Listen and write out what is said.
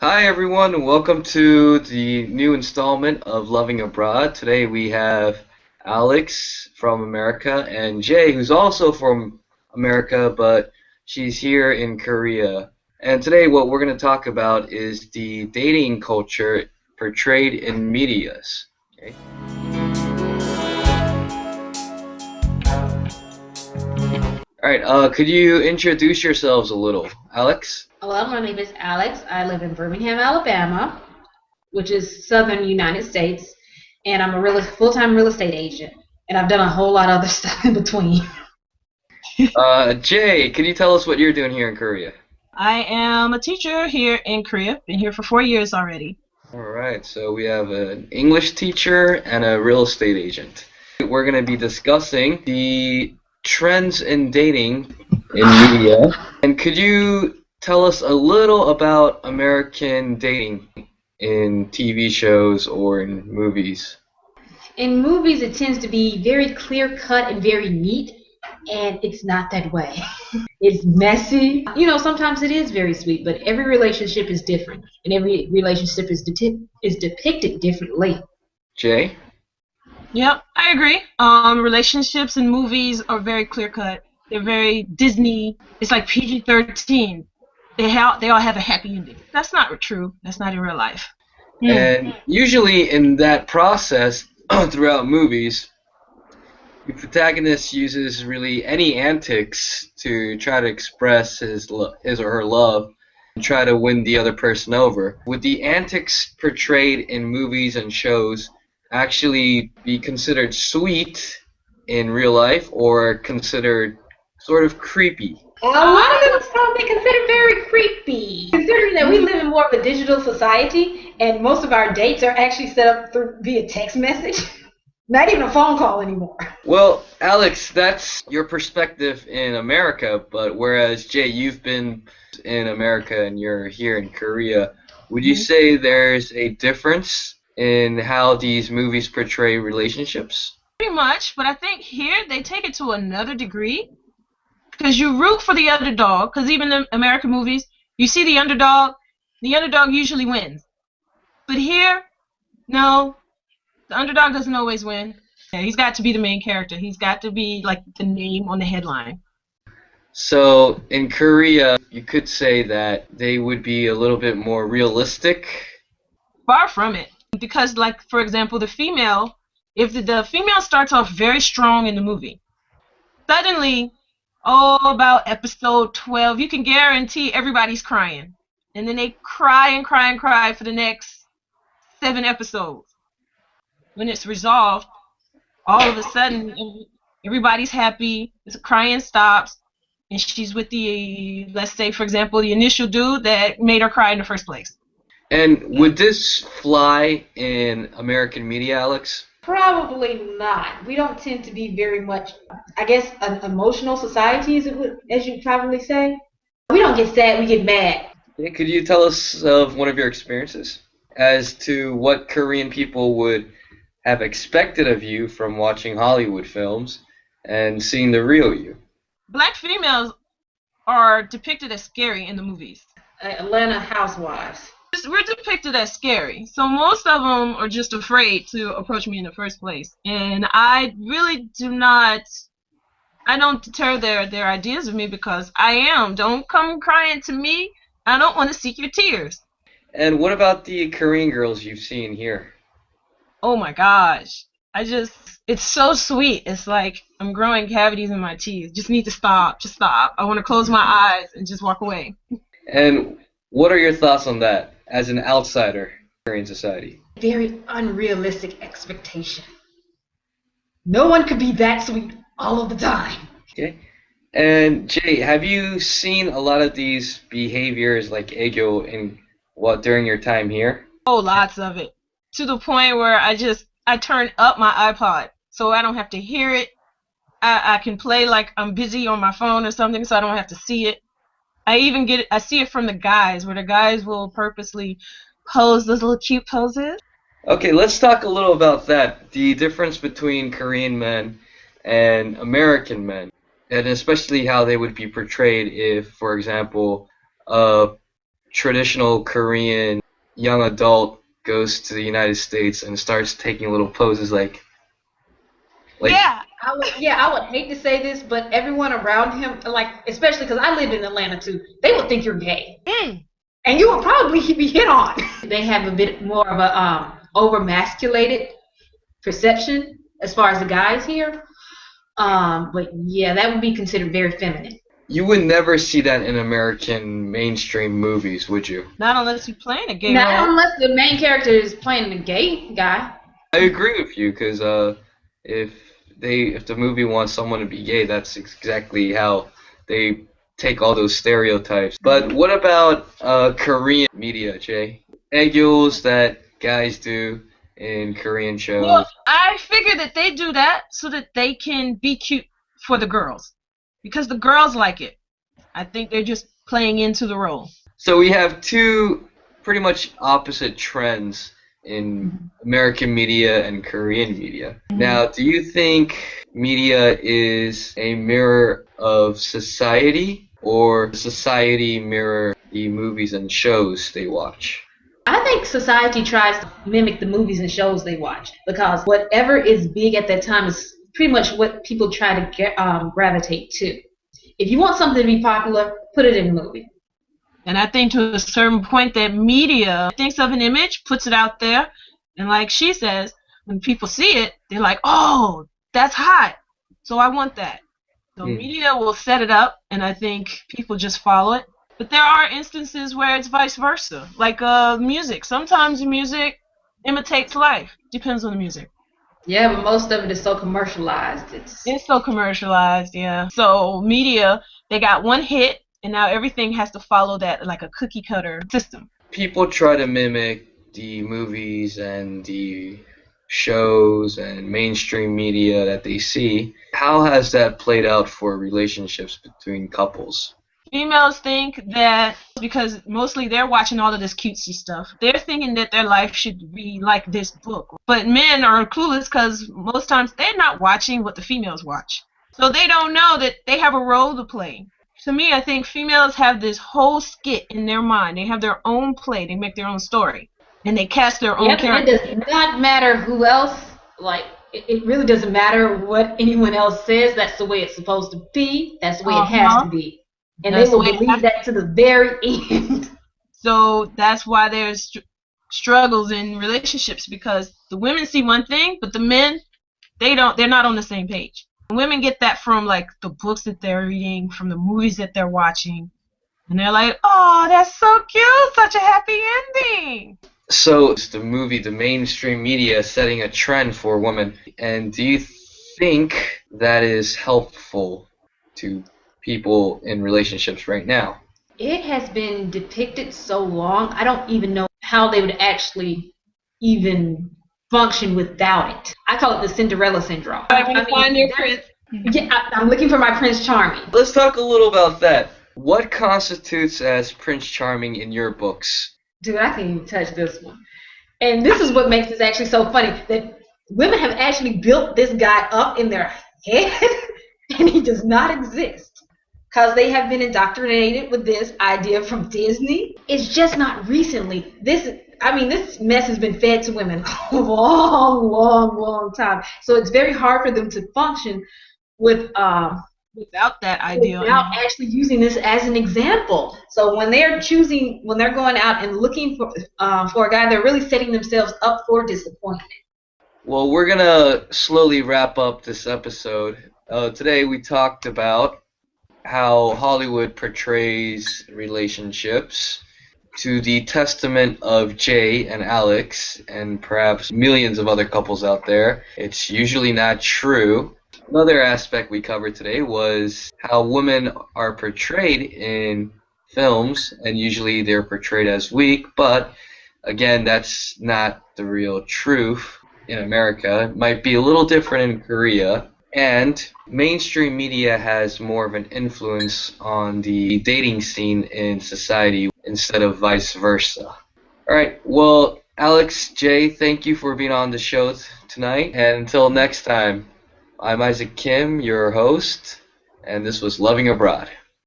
Hi everyone, welcome to the new installment of Loving Abroad. Today we have Alex from America and Jay, who's also from America, but she's here in Korea. And today what we're going to talk about is the dating culture portrayed in medias. Okay? All right, could you introduce yourselves a little, Alex? Hello, my name is Alex. I live in Birmingham, Alabama, which is southern United States, and I'm a full-time real estate agent, and I've done a whole lot of other stuff in between. Jay, can you tell us what you're doing here in Korea? I am a teacher here in Korea. Been here for 4 years already. All right, so we have an English teacher and a real estate agent. We're going to be discussing the trends in dating in media. And could you tell us a little about American dating in TV shows or in movies? In movies, it tends to be very clear-cut and very neat, and it's not that way. It's messy. Sometimes it is very sweet, but every relationship is different, and every relationship is depicted differently. Jay? Yep, I agree. Relationships in movies are very clear cut. They're very Disney. It's like PG-13. They all have a happy ending. That's not true. That's not in real life. And usually in that process, throughout movies, the protagonist uses really any antics to try to express his or her love and try to win the other person over. Would the antics portrayed in movies and shows actually be considered sweet in real life or considered sort of creepy? A lot of them would probably be considered very creepy, considering that we live in more of a digital society and most of our dates are actually set up via text message. Not even a phone call anymore. Well, Alex, that's your perspective in America, but whereas Jay, you've been in America and you're here in Korea, would you say there's a difference in how these movies portray relationships? Pretty much, but I think here they take it to another degree because you root for the underdog. Because even in American movies, you see the underdog usually wins. But here, no. The underdog doesn't always win. Yeah, he's got to be the main character. He's got to be like the name on the headline. So in Korea, you could say that they would be a little bit more realistic. Far from it. Because, like, for example, the female, if the female starts off very strong in the movie, suddenly, about episode 12, you can guarantee everybody's crying. And then they cry and cry and cry for the next 7 episodes. When it's resolved, all of a sudden, everybody's happy, the crying stops, and she's with the, let's say, for example, the initial dude that made her cry in the first place. And would this fly in American media, Alex? Probably not. We don't tend to be very much, I guess, an emotional society, as you probably say. We don't get sad, we get mad. Yeah, could you tell us of one of your experiences as to what Korean people would have expected of you from watching Hollywood films and seeing the real you? Black females are depicted as scary in the movies. Atlanta Housewives. We're depicted as scary, so most of them are just afraid to approach me in the first place. And I really I don't deter their ideas of me because don't come crying to me. I don't want to see your tears. And what about the Korean girls you've seen here? Oh my gosh. It's so sweet. It's like I'm growing cavities in my teeth. Just need to stop. Just stop. I want to close my eyes and just walk away. And what are your thoughts on that as an outsider in Korean society? Very unrealistic expectation. No one could be that sweet all of the time. Okay. And Jay, have you seen a lot of these behaviors like 애교 during your time here? Oh, lots of it. To the point where I turn up my iPod so I don't have to hear it. I can play like I'm busy on my phone or something so I don't have to see it. I see it from the guys where the guys will purposely pose those little cute poses. Okay, let's talk a little about that. The difference between Korean men and American men, and especially how they would be portrayed if, for example, a traditional Korean young adult goes to the United States and starts taking little poses like Yeah. I would hate to say this, but everyone around him, like, especially because I lived in Atlanta too, they would think you're gay. Mm. And you would probably be hit on. They have a bit more of a over-masculated perception as far as the guys here. But yeah, that would be considered very feminine. you would never see that in American mainstream movies, would you? Not unless you're playing a gay Not role. unless the main character is playing a gay guy. I agree with you because if the movie wants someone to be gay, that's exactly how they take all those stereotypes. But what about Korean media, Jay? Egg that guys do in Korean shows. Well, I figure that they do that so that they can be cute for the girls. Because the girls like it. I think they're just playing into the role. So we have two pretty much opposite trends in American media and Korean media. Now, do you think media is a mirror of society, or society mirror the movies and shows they watch? I think society tries to mimic the movies and shows they watch because whatever is big at that time is pretty much what people try to gravitate to. If you want something to be popular, put it in a movie. And I think to a certain point that media thinks of an image, puts it out there, and like she says, when people see it, they're like, oh, that's hot, so I want that. So media will set it up, and I think people just follow it. But there are instances where it's vice versa, like music. Sometimes music imitates life. Depends on the music. Yeah, but most of it is so commercialized. It's so commercialized, yeah. So media, they got one hit, and now everything has to follow that like a cookie cutter system. People try to mimic the movies and the shows and mainstream media that they see. How has that played out for relationships between couples? Females think that because mostly they're watching all of this cutesy stuff, they're thinking that their life should be like this book. But men are clueless because most times they're not watching what the females watch. So they don't know that they have a role to play. To me, I think females have this whole skit in their mind. They have their own play. They make their own story. And they cast their own character. It does not matter who else, like, it really doesn't matter what anyone else says. That's the way it's supposed to be. That's the way it has to be. And they will believe that to the very end. So that's why there's struggles in relationships, because the women see one thing, but the men, they're not on the same page. Women get that from like the books that they're reading, from the movies that they're watching, and they're like, oh, that's so cute, such a happy ending. So it's the mainstream media setting a trend for women. And do you think that is helpful to people in relationships right now? It has been depicted so long, I don't even know how they would actually even function without it. I call it the Cinderella syndrome. Find your prince. Yeah, I'm looking for my Prince Charming. Let's talk a little about that. What constitutes as Prince Charming in your books? Dude, I can't even touch this one. And this is what makes this actually so funny, that women have actually built this guy up in their head, and he does not exist. Because they have been indoctrinated with this idea from Disney. It's just not recently. This mess has been fed to women a long, long, long time. So it's very hard for them to function without that idea. Without actually using this as an example. So when they're going out and looking for a guy, they're really setting themselves up for disappointment. Well, we're going to slowly wrap up this episode. Today we talked about how Hollywood portrays relationships, to the testament of Jay and Alex, and perhaps millions of other couples out there. It's usually not true. Another aspect we covered today was how women are portrayed in films, and usually they're portrayed as weak, but again, that's not the real truth in America. It might be a little different in Korea. And mainstream media has more of an influence on the dating scene in society instead of vice versa. All right, well, Alex, Jay, thank you for being on the show tonight. And until next time, I'm Isaac Kim, your host, and this was Loving Abroad.